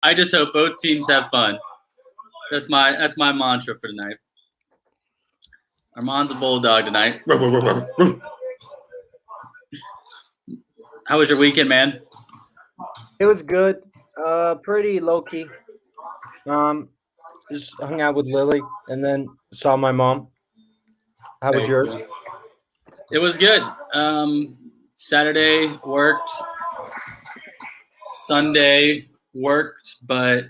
I just hope both teams have fun. That's my mantra for tonight. Armand's a bulldog tonight. How was your weekend, man? It was good. Pretty low key. Just hung out with Lily and then saw my mom. How was yours? Cool. It was good. Saturday worked. Sunday worked, but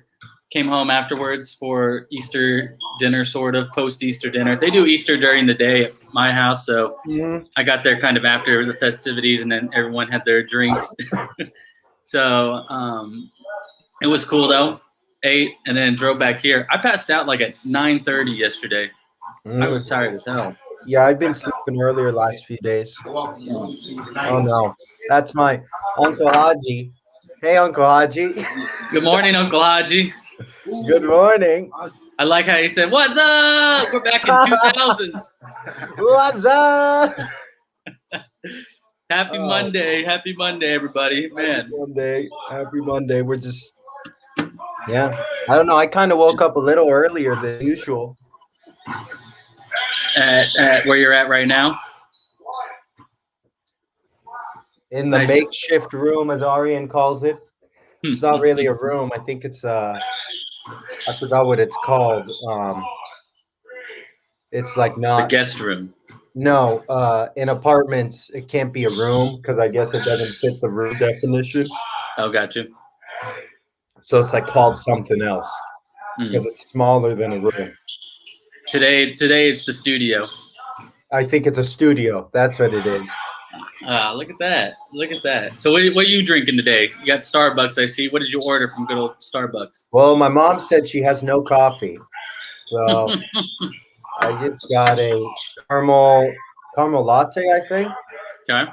came home afterwards for Easter dinner, sort of post-Easter dinner. They do Easter during the day at my house, so I got there kind of after the festivities, and then everyone had their drinks. So it was cool, though. Ate, and then drove back here. I passed out like at 9:30 yesterday. I was tired as hell. Yeah, I've been sleeping earlier last few days. Oh, no. That's my Uncle Haji. Hey, Uncle Haji. Good morning, Uncle Haji. Good morning. I like how he said, "What's up? We're back in 2000s. What's up? Happy Monday. Happy Monday, everybody. Man. Happy Monday. We're just, yeah. I don't know. I kind of woke up a little earlier than usual. At where you're at right now? In the makeshift room, as Arian calls it. It's not really a room. I think it's I forgot what it's called. It's like not the guest room. No, in apartments it can't be a room because I guess it doesn't fit the room definition. Oh, gotcha. So it's like called something else because it's smaller than a room. Today it's the studio. I think it's a studio. That's what it is. Look at that. Look at that. So what are you drinking today? You got Starbucks, I see. What did you order from good old Starbucks? Well, my mom said she has no coffee. So I just got a caramel latte, I think. Okay.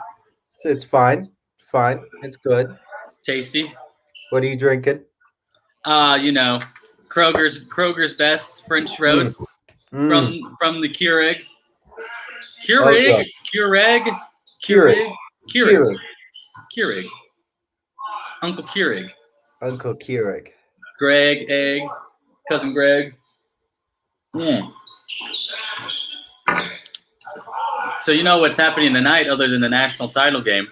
So it's fine. Fine. It's good. Tasty. What are you drinking? Kroger's Best French roast from the Keurig. Keurig. Uncle Keurig. Greg, Egg, Cousin Greg. So you know what's happening tonight other than the national title game?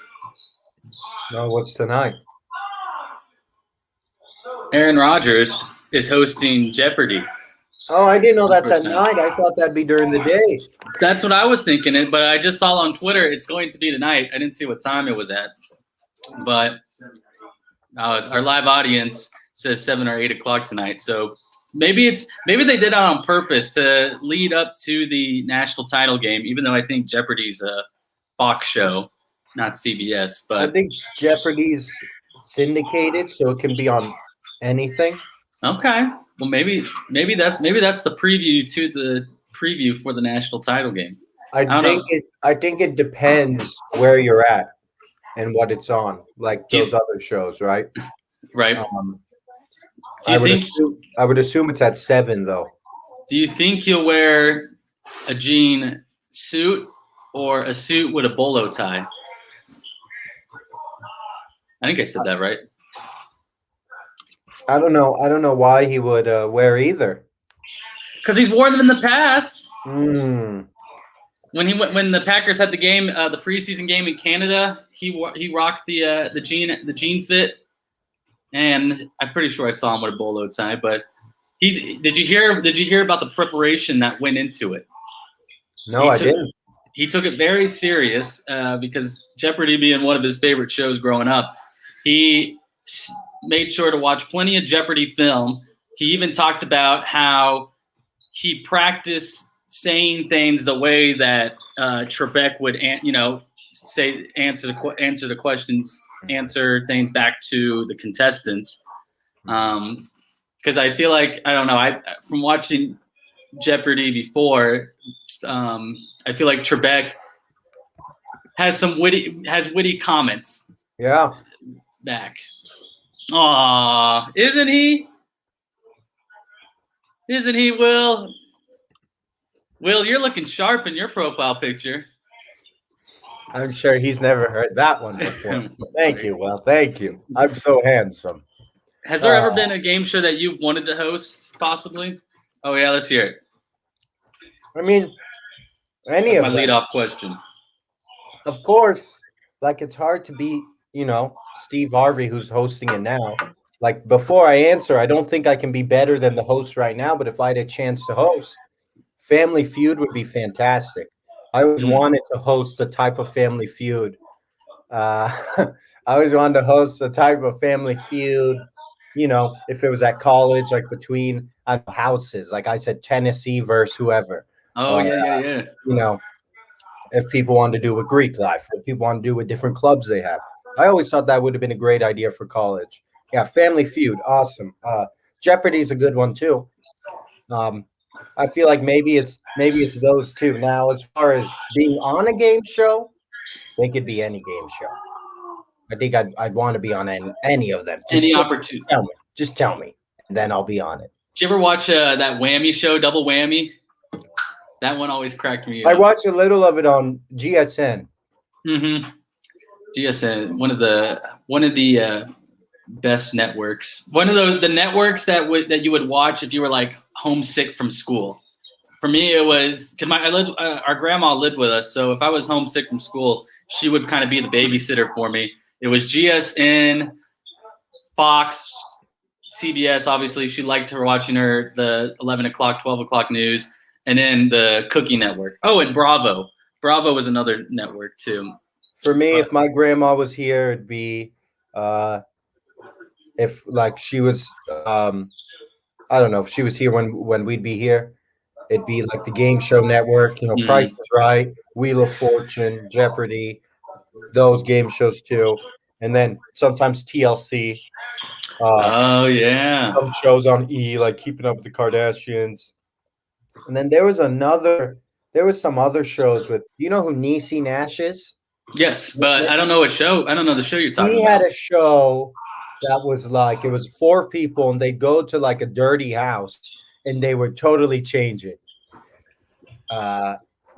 No, what's tonight? Aaron Rodgers is hosting Jeopardy. Oh, I didn't know that's at night. I thought that'd be during the day. That's what I was thinking, but I just saw on Twitter it's going to be tonight. I didn't see what time it was at, but our live audience says 7 or 8 o'clock tonight. So maybe they did that on purpose to lead up to the national title game, even though I think Jeopardy's a Fox show, not CBS. But I think Jeopardy's syndicated, so it can be on anything. Okay. Well, maybe that's the preview to the preview for the national title game. I think it depends where you're at and what it's on, like those other shows, right? Right. I would assume it's at 7 though. Do you think you'll wear a jean suit or a suit with a bolo tie? I think I said that right. I don't know why he would wear either. Because he's worn them in the past. Mm. When the Packers had the game, the preseason game in Canada, he rocked the jean fit, and I'm pretty sure I saw him with a bolo tie. But did you hear about the preparation that went into it? No, I didn't. He took it very serious because Jeopardy being one of his favorite shows growing up, he made sure to watch plenty of Jeopardy film. He even talked about how he practiced saying things the way that Trebek would, answer the questions, answer things back to the contestants. Because I feel like, I don't know, from watching Jeopardy before, I feel like Trebek has witty comments. Yeah. Back. Aw, isn't he? Isn't he, Will? Will, you're looking sharp in your profile picture. I'm sure he's never heard that one before. Thank you, Will. Thank you. I'm so handsome. Has there ever been a game show that you've wanted to host, possibly? Oh, yeah, let's hear it. I mean, any That's of my them. lead-off question. Of course, like it's hard to beat, Steve Harvey, who's hosting it now. Like before I answer, I don't think I can be better than the host right now, but if I had a chance to host, Family Feud would be fantastic. I always wanted to host a type of Family Feud. I always wanted to host a type of Family Feud, if it was at college, like between houses, like I said, Tennessee versus whoever. Oh, yeah. If people wanted to do with Greek life, if people want to do with different clubs they have. I always thought that would have been a great idea for college. Yeah, Family Feud, awesome. Jeopardy's a good one too. I feel like maybe it's those two. Now, as far as being on a game show, they could be any game show. I think I'd want to be on any of them. Any opportunity. Just tell me, and then I'll be on it. Did you ever watch that Whammy show, Double Whammy? That one always cracked me up. I watched a little of it on GSN. Mm-hmm. GSN, one of the best networks. One of the networks that you would watch if you were like homesick from school. For me, it was because our grandma lived with us, so if I was homesick from school, she would kind of be the babysitter for me. It was GSN, Fox, CBS. Obviously, she liked her watching the 11 o'clock, 12 o'clock news, and then the Cookie Network. Oh, and Bravo. Bravo was another network too. For me, if my grandma was here, it'd be if like she was I don't know if she was here when we'd be here, it'd be like the Game Show Network, Price is Right, Wheel of Fortune, Jeopardy, those game shows too, and then sometimes TLC. Oh yeah, some shows on E, like Keeping Up with the Kardashians, and then there was some other shows with. You know who Niecy Nash is? Yes, but I don't know what show. I don't know the show you're talking about. He had a show that was like, it was 4 people and they'd go to like a dirty house and they would totally change it.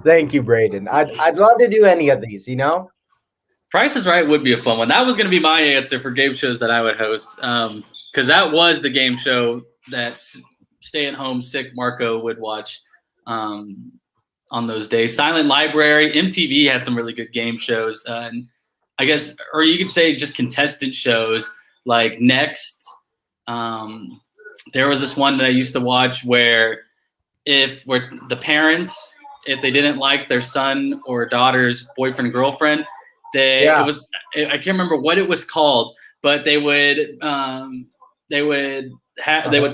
Thank you, Braden. I'd love to do any of these, Price is Right would be a fun one. That was going to be my answer for game shows that I would host. Because that was the game show that stay-at-home sick Marco would watch on those days. Silent Library, MTV had some really good game shows. And I guess, or you could say just contestant shows like Next. There was this one that I used to watch where the parents, if they didn't like their son or daughter's boyfriend, girlfriend, I can't remember what it was called, but they would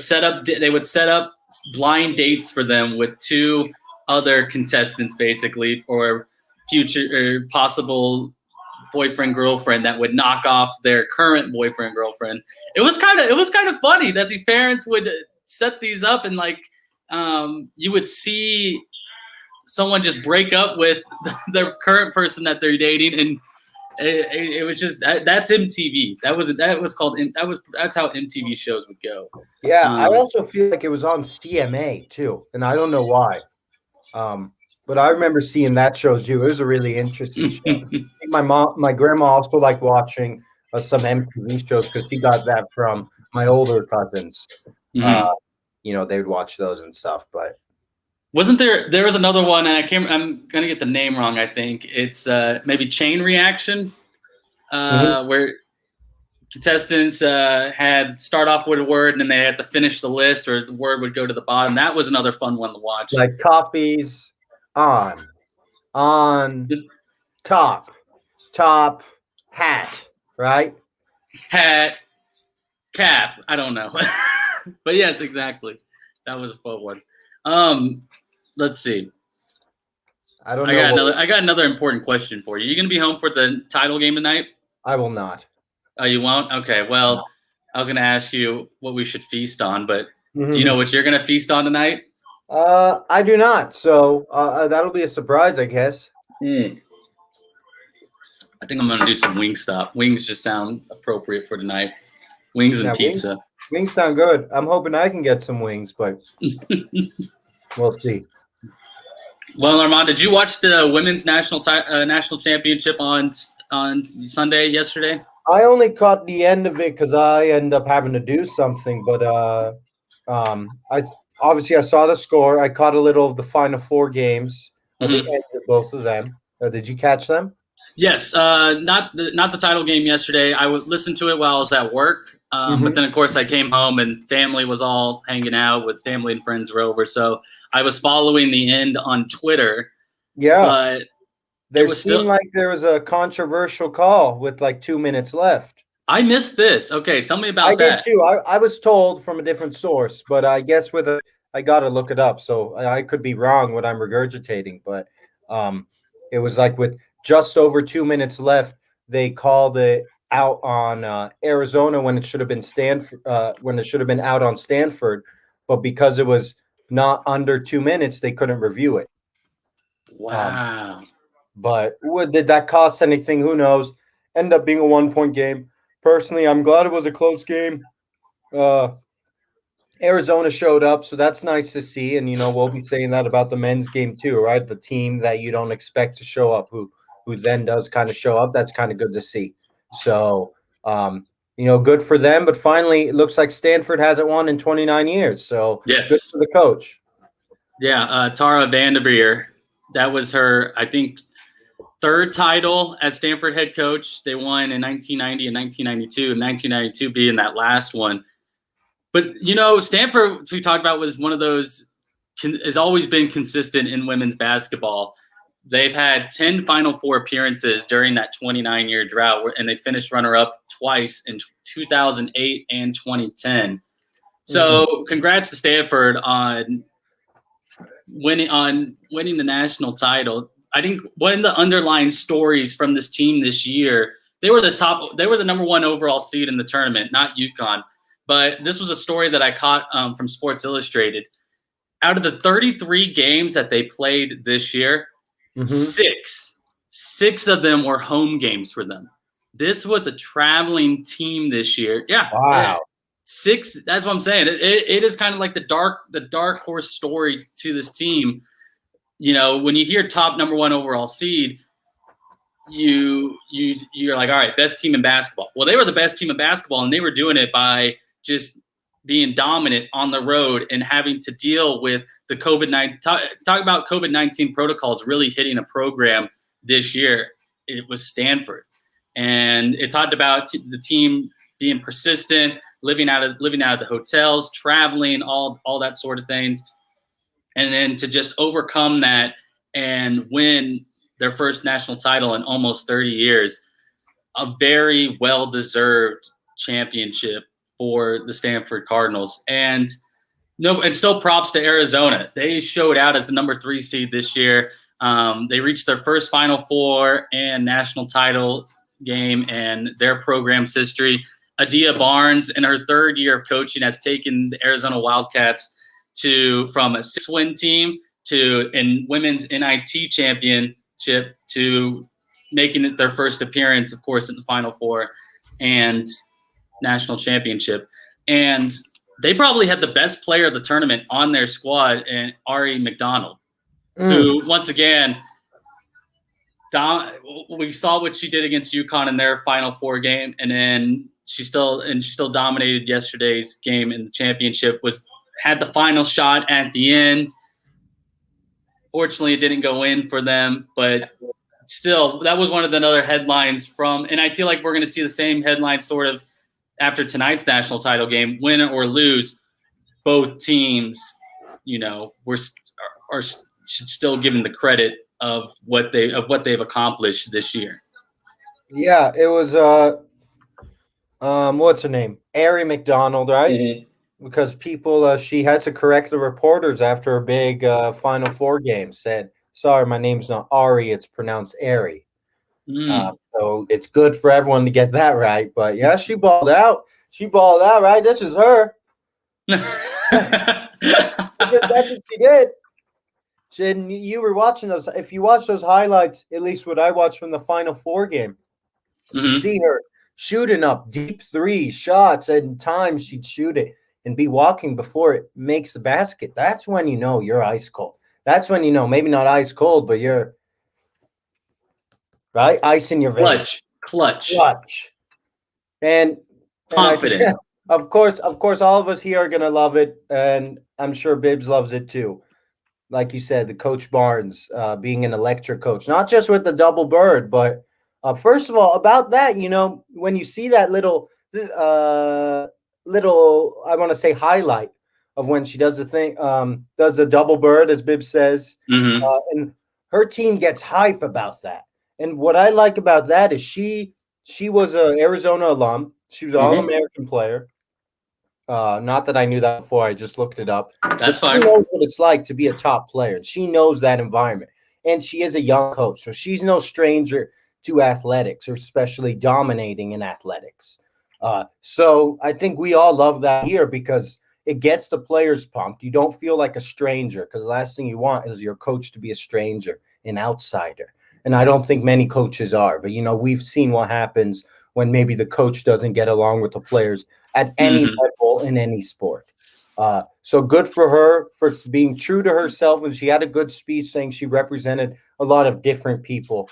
set up blind dates for them with 2 other contestants, basically, or future or possible boyfriend girlfriend that would knock off their current boyfriend girlfriend. It was kind of funny that these parents would set these up, and like you would see someone just break up with their current person that they're dating, and it was just that's MTV. That's how MTV shows would go. Yeah, I also feel like it was on CMA too, and I don't know why. But I remember seeing that show too. It was a really interesting show. I think my grandma also liked watching some MTV shows because she got that from my older cousins. Mm-hmm. They would watch those and stuff. But wasn't there was another one, and I'm gonna get the name wrong. I think it's maybe Chain Reaction, where contestants had start off with a word and then they had to finish the list, or the word would go to the bottom. That was another fun one to watch. Like coffees on top hat, right? Hat, cap. I don't know, but yes, exactly. That was a fun one. Let's see. I don't know. I got another important question for you. You gonna be home for the title game tonight? I will not. Oh, you won't? Okay. Well, no. I was gonna ask you what we should feast on, but do you know what you're gonna feast on tonight? I do not. So that'll be a surprise, I guess. I think I'm gonna do some Wingstop. Wings just sound appropriate for tonight. Wings and pizza. Wings sound good. I'm hoping I can get some wings, but we'll see. Well, Armand, did you watch the women's national championship on Sunday yesterday? I only caught the end of it because I end up having to do something. But I obviously I saw the score. I caught a little of the Final Four games, the ends of both of them. Did you catch them? Yes, not the title game yesterday. I would listen to it while I was at work, but then of course I came home and family was all hanging out with family and friends were over. So I was following the end on Twitter. Yeah, but there seemed like there was a controversial call with like 2 minutes left. I missed this. Okay, tell me about that. I did too. I was told from a different source, but I guess I got to look it up. So I could be wrong what I'm regurgitating, but it was like with just over 2 minutes left, they called it out on Arizona when it should have been Stanford, when it should have been out on Stanford, but because it was not under 2 minutes, they couldn't review it. Wow. But did that cost anything? Who knows? Ended up being a 1-point game. Personally, I'm glad it was a close game. Arizona showed up, so that's nice to see. And, we'll be saying that about the men's game too, right? The team that you don't expect to show up, who then does kind of show up. That's kind of good to see. So, good for them. But finally, it looks like Stanford hasn't won in 29 years. So, yes, good for the coach. Yeah, Tara Vanderveer. That was her, I think, third title as Stanford head coach. They won in 1990 and 1992, and 1992 being that last one. But, Stanford, as we talked about, was one of those has always been consistent in women's basketball. They've had 10 Final Four appearances during that 29-year drought, and they finished runner-up twice in 2008 and 2010. So congrats to Stanford on winning the national title. I think one of the underlying stories from this team this year, they were the number one overall seed in the tournament, not UConn. But this was a story that I caught from Sports Illustrated. Out of the 33 games that they played this year, six of them were home games for them. This was a traveling team this year. Yeah. Wow. 6. That's what I'm saying. It is kind of like the dark horse story to this team. When you hear top number one overall seed, you're like, all right, best team in basketball. Well, they were the best team in basketball, and they were doing it by just being dominant on the road and having to deal with the COVID-19. Talk about COVID-19 protocols really hitting a program this year. It was Stanford, and it talked about the team being persistent, living out of the hotels, traveling, all that sort of things, and then to just overcome that and win their first national title in almost 30 years, a very well-deserved championship for the Stanford Cardinals. And still props to Arizona. They showed out as the number 3 seed this year. They reached their first Final Four and national title game in their program's history. Adia Barnes, in her third year of coaching, has taken the Arizona Wildcats from a 6-win team in women's NIT championship to making it their first appearance, of course, in the Final Four and national championship. And they probably had the best player of the tournament on their squad, and Ari McDonald, who once again, we saw what she did against UConn in their Final Four game, and then she still dominated yesterday's game in the championship. Had the final shot at the end. Fortunately, it didn't go in for them, but still, that was one of the other headlines and I feel like we're going to see the same headlines sort of after tonight's national title game, win or lose. Both teams, should still give them the credit of what they've accomplished this year. Yeah, it was what's her name? Ari McDonald, right? Mm-hmm. Because people, she had to correct the reporters after a big Final Four game. Said, "Sorry, my name's not Ari; it's pronounced Ari." So it's good for everyone to get that right. But yeah, she balled out. Right? This is her. That's what she did. And you were watching those. If you watch those highlights, at least what I watched from the Final Four game, you see her shooting up deep 3 shots, and times she'd shoot it and be walking before it makes the basket. That's when you know you're ice cold. That's when you know, maybe not ice cold, but you're right, ice in your veins. Clutch. And I think, Confident. of course, all of us here are gonna love it, and I'm sure Bibbs loves it too. Like you said, the Coach Barnes being an electric coach, not just with the double bird, but first of all, about that, when you see that little, I want to say highlight of when she does the thing, does the double bird, as Bibbs says, Mm-hmm. and her team gets hype about that. And what I like about that is she was an Arizona alum. She was an Mm-hmm. All-American player. Not that I knew that before. I just looked it up. That's But she fine. knows what it's like to be a top player. And she knows that environment. And she is a young coach. So she's no stranger to athletics, or especially dominating in athletics. So I think we all love that here because it gets the players pumped. You don't feel like a stranger, because the last thing you want is your coach to be a stranger, an outsider. And I don't think many coaches are. But, we've seen what happens when maybe the coach doesn't get along with the players at any Mm-hmm. level in any sport. So good for her for being true to herself. And she had a good speech saying she represented a lot of different people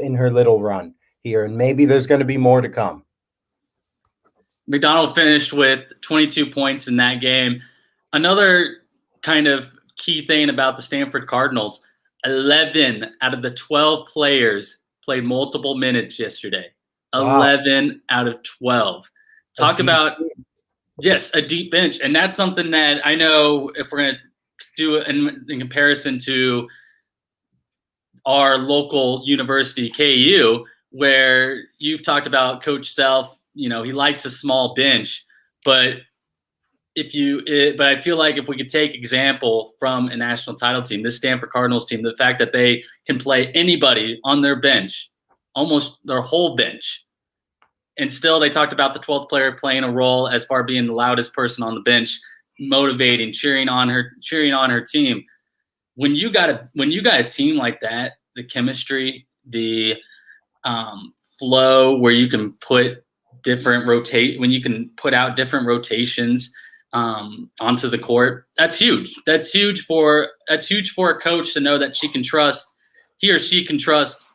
in her little run here. And maybe there's going to be more to come. McDonald finished with 22 points in that game. Another kind of key thing about the Stanford Cardinals, 11 out of the 12 players played multiple minutes yesterday. Wow. 11 out of 12. Talk about, yes, a deep bench. And that's something that I know if we're going to do it in comparison to our local university, KU, where you've talked about Coach Self, he likes a small bench, but I feel like if we could take example from a national title team, this Stanford Cardinals team, the fact that they can play anybody on their bench, almost their whole bench, and still they talked about the 12th player playing a role as far being the loudest person on the bench, motivating, cheering on her team. When you got a team like that, the chemistry, the flow, where you can put when you can put out different rotations onto the court, that's huge. That's huge for a coach to know that he or she can trust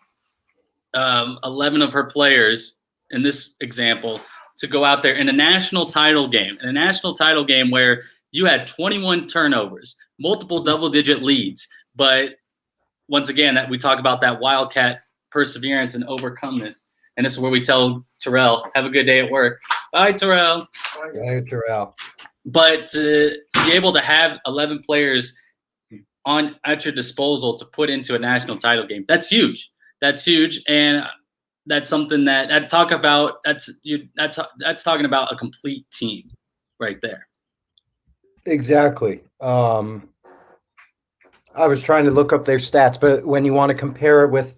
11 of her players in this example to go out there in a national title game where you had 21 turnovers, multiple double-digit leads. But once again, that we talk about that Wildcat perseverance and overcome this. And this is where we tell Terrell, have a good day at work. Bye, Terrell. Bye, Terrell. But to be able to have 11 players at your disposal to put into a national title game, that's huge. That's huge. And that's something that's talking about a complete team right there. Exactly. I was trying to look up their stats, but when you want to compare it with,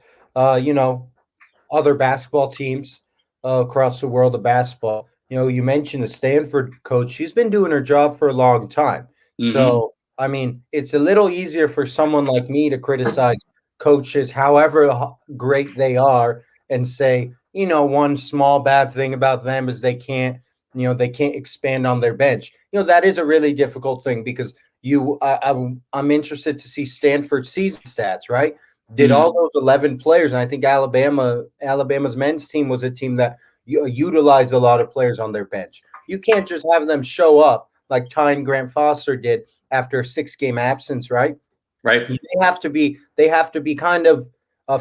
other basketball teams across the world of basketball, you mentioned the Stanford coach. She's been doing her job for a long time. Mm-hmm. So, I mean, it's a little easier for someone like me to criticize coaches, however great they are, and say, one small bad thing about them is they can't expand on their bench. That is a really difficult thing because I'm interested to see Stanford season stats, right? Did all those 11 players, and I think Alabama's men's team was a team that utilized a lot of players on their bench. You can't just have them show up like Tyne Grant Foster did after a 6-game absence, right? Right. They have to be kind of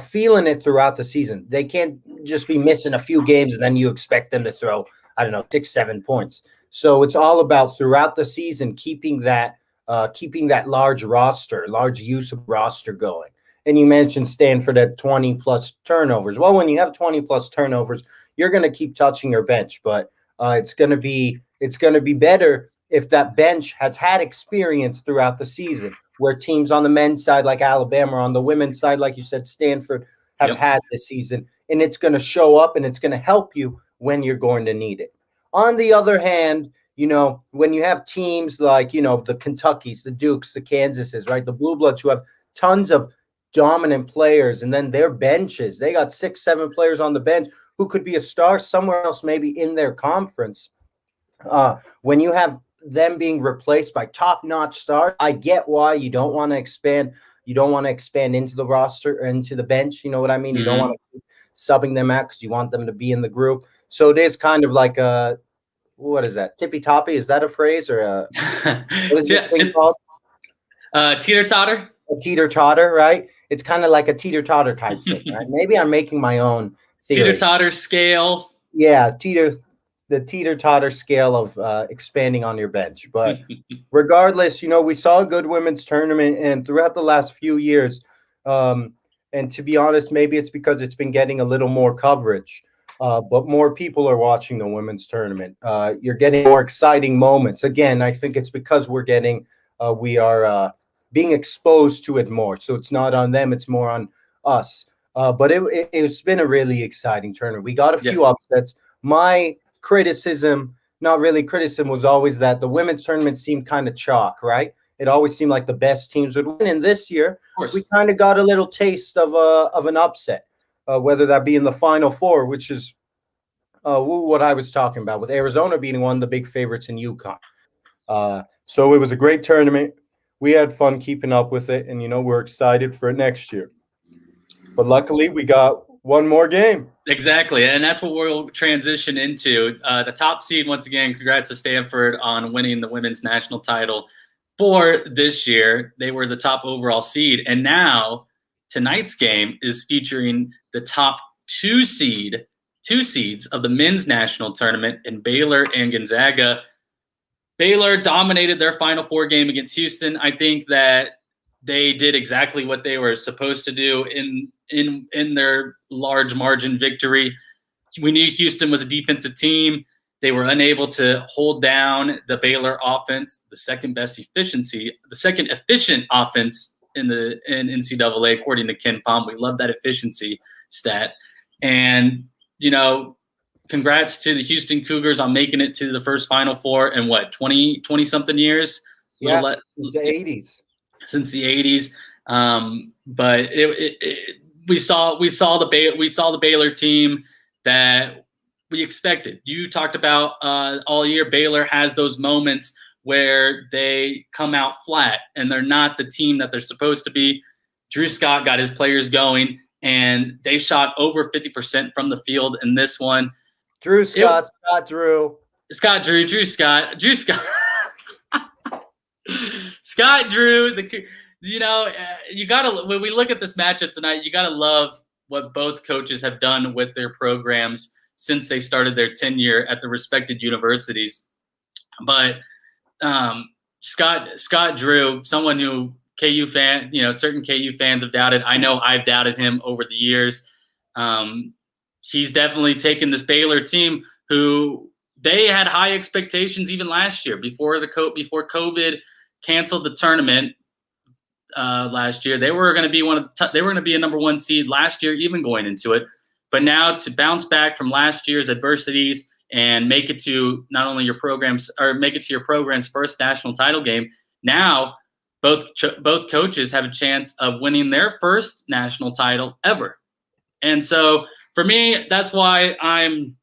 feeling it throughout the season. They can't just be missing a few games and then you expect them to throw, 6-7 points. So it's all about throughout the season keeping that large use of roster going. And you mentioned Stanford at 20 plus turnovers. Well, when you have 20 plus turnovers, you're going to keep touching your bench, but it's going to be better if that bench has had experience throughout the season, where teams on the men's side like Alabama, or on the women's side, like you said, Stanford, have had this season, and it's going to show up and it's going to help you when you're going to need it. On the other hand, when you have teams like, the Kentuckys, the Dukes, the Kansases, right, the Blue Bloods, who have tons of dominant players, and then their benches, they got 6-7 players on the bench who could be a star somewhere else, maybe in their conference. When you have them being replaced by top-notch stars, I get why you don't want to expand. You don't want to expand into the roster or into the bench. You know what I mean? You don't want to keep subbing them out because you want them to be in the group. So it is kind of like a, what is that? Tippy toppy? Is that a phrase or a, what is this thing called? Teeter totter. A teeter totter, right? It's kind of like a teeter totter type thing, right? Maybe I'm making my own theory. Teeter totter scale. Yeah, the teeter totter scale of expanding on your bench. But regardless, we saw a good women's tournament, and throughout the last few years, and to be honest, maybe it's because it's been getting a little more coverage, but more people are watching the women's tournament. You're getting more exciting moments. Again, I think it's because we are being exposed to it more. So it's not on them, it's more on us. But it's been a really exciting tournament. We got a few upsets. My criticism, not really criticism, was always that the women's tournament seemed kind of chalk, right? It always seemed like the best teams would win. And this year, we kind of got a little taste of an upset, whether that be in the Final Four, which is what I was talking about, with Arizona being one of the big favorites in UConn. So it was a great tournament. We had fun keeping up with it, and, we're excited for it next year. But luckily, we got one more game. Exactly, and that's what we'll transition into. The top seed, once again, congrats to Stanford on winning the women's national title for this year. They were the top overall seed, and now tonight's game is featuring the top two seeds of the men's national tournament in Baylor and Gonzaga. Baylor dominated their Final Four game against Houston. I think that they did exactly what they were supposed to do in their large margin victory. We knew Houston was a defensive team. They were unable to hold down the Baylor offense, the second efficient offense in NCAA, according to Ken Pom. We love that efficiency stat. And, congrats to the Houston Cougars on making it to the first Final Four in 20-something years? Yeah, since the 80s. Since the 80s. But we saw the Baylor team that we expected. You talked about all year, Baylor has those moments where they come out flat and they're not the team that they're supposed to be. Drew Scott got his players going, and they shot over 50% from the field in this one. Drew. You gotta, when we look at this matchup tonight, you gotta love what both coaches have done with their programs since they started their tenure at the respected universities. But Scott Drew, someone who KU fan, certain KU fans have doubted. I know I've doubted him over the years. He's definitely taken this Baylor team, who they had high expectations even last year before COVID canceled the tournament last year. They were going to be they were going to be a number one seed last year, even going into it. But now to bounce back from last year's adversities and make it to not only your program's first national title game, now both coaches have a chance of winning their first national title ever. And so for me, that's why I'm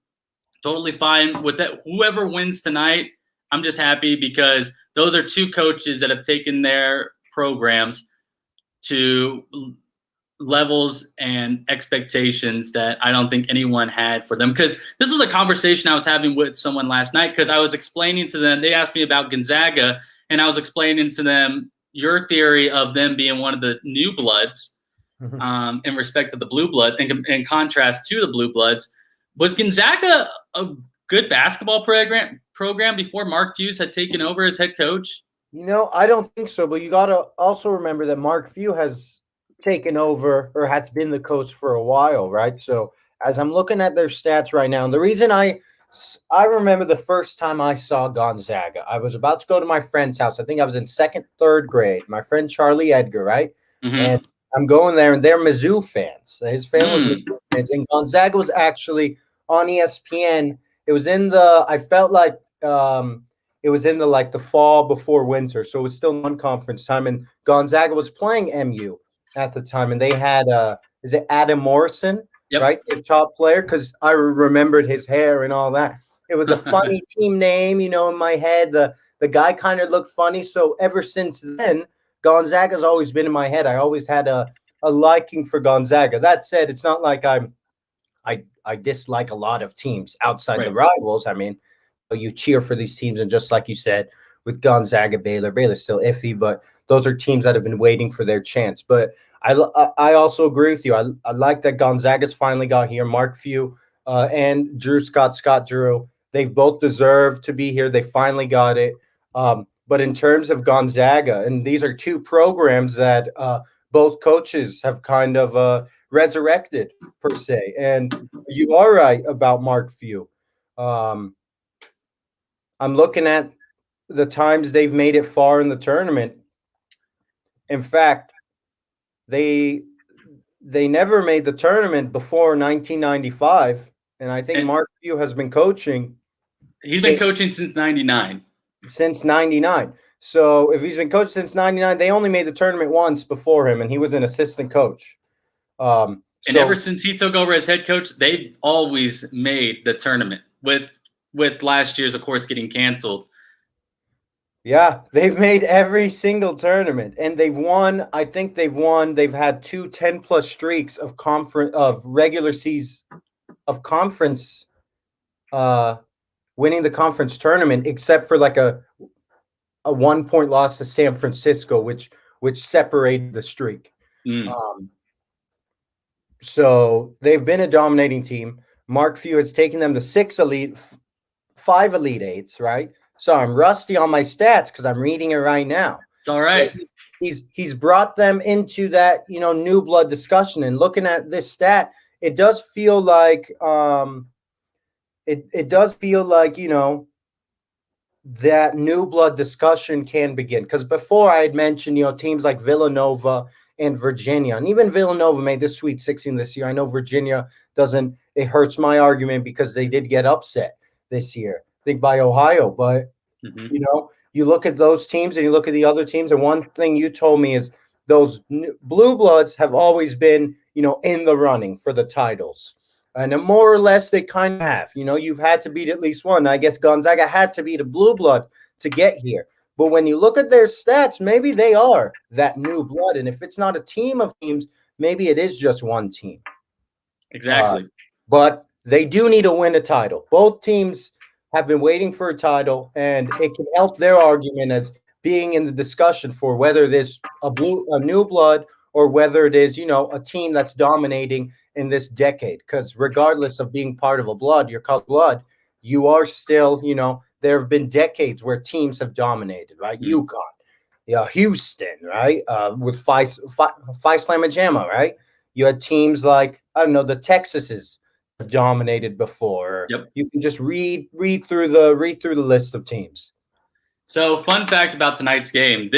totally fine with that. Whoever wins tonight, I'm just happy, because those are two coaches that have taken their programs to levels and expectations that I don't think anyone had for them. Because this was a conversation I was having with someone last night, because I was explaining to them, they asked me about Gonzaga, and I was explaining to them your theory of them being one of the new bloods in respect to the blue blood, and in contrast to the blue bloods. Was Gonzaga a good basketball program before Mark Few had taken over as head coach? I don't think so, but you got to also remember that Mark Few has taken over, or has been the coach for a while, right? So as I'm looking at their stats right now, and the reason I remember the first time I saw Gonzaga, I was about to go to my friend's house. I think I was in third grade. My friend Charlie Edgar, right? Mm-hmm. And I'm going there, and they're Mizzou fans. His family was Mizzou fans, and Gonzaga was actually on ESPN. It was I felt like it was in the fall before winter, so it was still non-conference time, and Gonzaga was playing MU at the time, and they had is it Adam Morrison, right, the top player? Because I remembered his hair and all that. It was a funny team name, in my head. The guy kind of looked funny, so ever since then, Gonzaga's always been in my head. I always had a liking for Gonzaga. That said, it's not like I I dislike a lot of teams outside the Right. rivals. I mean, you cheer for these teams, and just like you said, with Gonzaga, Baylor's still iffy, but those are teams that have been waiting for their chance. But I also agree with you. I like that Gonzaga's finally got here. Mark Few and Drew Scott Drew, they've both deserved to be here. They finally got it. But in terms of Gonzaga, and these are two programs that both coaches have kind of resurrected per se. And you are right about Mark Few. I'm looking at the times they've made it far in the tournament. In fact, they never made the tournament before 1995, and I think And Mark Few has been coaching. he's been coaching since '99. Since 99. So if he's been coached since 99, they only made the tournament once before him, and he was an assistant coach. And ever since he took over as head coach, they've always made the tournament. With last year's, of course, getting canceled. Yeah, they've made every single tournament, and they've won. I think they've won. They've had 2 10-plus streaks of regular season of conference, winning the conference tournament, except for like a 1-point loss to San Francisco, which separated the streak. So they've been a dominating team. Mark Few has taken them to 5 Elite Eights, right? So I'm rusty on my stats because I'm reading it right now. It's all right. But he's brought them into that, new blood discussion. And looking at this stat, it does feel like it does feel like, that new blood discussion can begin. Because before I had mentioned, teams like Villanova and Virginia, and even Villanova made the Sweet 16 this year. I know Virginia doesn't. It hurts my argument because they did get upset this year, I think by Ohio. But, you look at those teams and you look at the other teams, and one thing you told me is those blue bloods have always been, in the running for the titles. And more or less they kind of have. You've had to beat at least one. I guess Gonzaga had to beat a blue blood to get here. But when you look at their stats, maybe they are that new blood. And if it's not a team of teams, maybe it is just one team. Exactly. But they do need to win a title. Both teams have been waiting for a title, and it can help their argument as being in the discussion for whether there's a new blood or whether it is, a team that's dominating in this decade. Because regardless of being part of a blood, you're called blood, you are still, there have been decades where teams have dominated, right? UConn, Houston, right? With Phi Slamma Jamma, right? You had teams like, I don't know, the Texases have dominated before. Yep. You can just read through the list of teams. So, fun fact about tonight's game.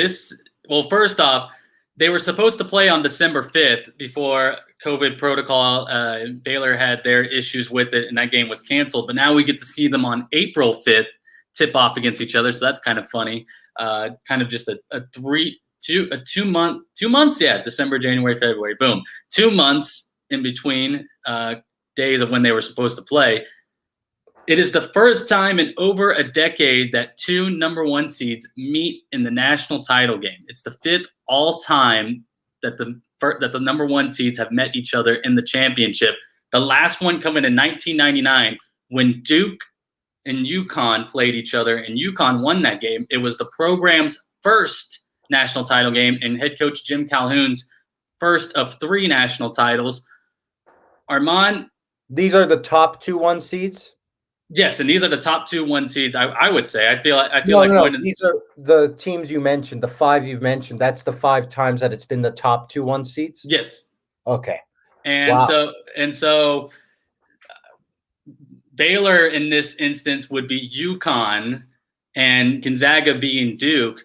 First off, they were supposed to play on December 5th before COVID protocol. Baylor had their issues with it, and that game was canceled. But now we get to see them on April 5th tip off against each other. So that's kind of funny. Kind of just a 2 months. Yeah, December, January, February. Boom. 2 months in between days of when they were supposed to play. It is the first time in over a decade that 2 number 1 seeds meet in the national title game. It's the 5th all time that the number 1 seeds have met each other in the championship. The last one coming in 1999 when Duke and UConn played each other, and UConn won that game. It was the program's first national title game, and head coach Jim Calhoun's first of 3 national titles. Armand, these are the top 2 1 seeds. Yes, and these are the top 2 1 seeds. I would say. I feel like these are the teams you mentioned, the 5 you've mentioned. That's the 5 times that it's been the top 2 1 seeds. Yes. Okay. And so Baylor in this instance would be UConn, and Gonzaga being Duke.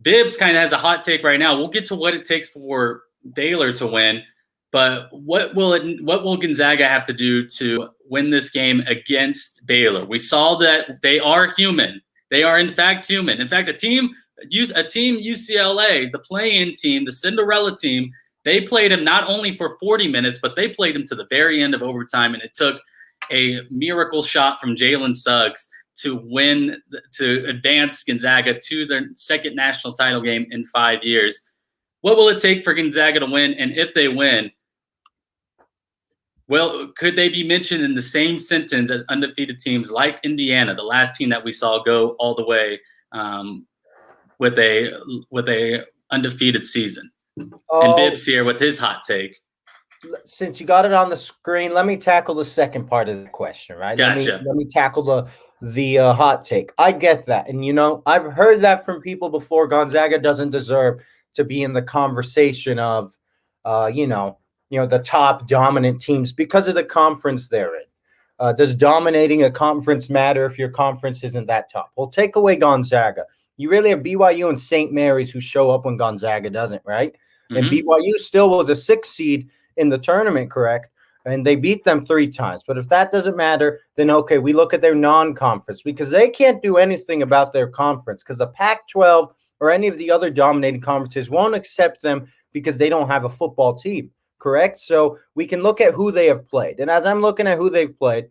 Bibbs kind of has a hot take right now. We'll get to what it takes for Baylor to win. But what will Gonzaga have to do to win this game against Baylor? We saw that they are human. They are in fact human. In fact, a team UCLA, the play-in team, the Cinderella team, they played him not only for 40 minutes, but they played him to the very end of overtime, and it took a miracle shot from Jalen Suggs to advance Gonzaga to their second national title game in 5 years. What will it take for Gonzaga to win? And if they win, Well, could they be mentioned in the same sentence as undefeated teams like Indiana, the last team that we saw go all the way with a undefeated season? And Bibbs here with his hot take. Since you got it on the screen, let me tackle the second part of the question, right? Gotcha. Let me tackle the hot take. I get that. And, you know, I've heard that from people before. Gonzaga doesn't deserve to be in the conversation of, the top dominant teams because of the conference they're in. Does dominating a conference matter if your conference isn't that top? Well, take away Gonzaga. You really have BYU and St. Mary's who show up when Gonzaga doesn't, right? Mm-hmm. And BYU still was a 6th seed in the tournament, correct? And they beat them 3 times. But if that doesn't matter, then okay, we look at their non-conference because they can't do anything about their conference because the Pac-12 or any of the other dominating conferences won't accept them because they don't have a football team, correct? So we can look at who they have played. And as I'm looking at who they've played,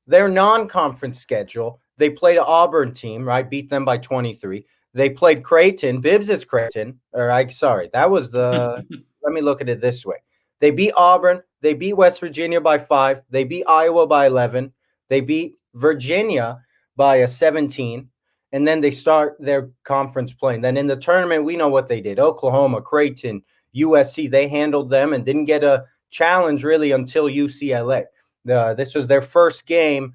their non-conference schedule, they played an Auburn team, right? Beat them by 23. They played Creighton. Bibbs is Creighton. That was the – let me look at it this way. They beat Auburn. They beat West Virginia by 5. They beat Iowa by 11. They beat Virginia by 17. And then they start their conference playing. Then in the tournament, we know what they did. Oklahoma, Creighton, USC, they handled them and didn't get a challenge really until UCLA. This was their first game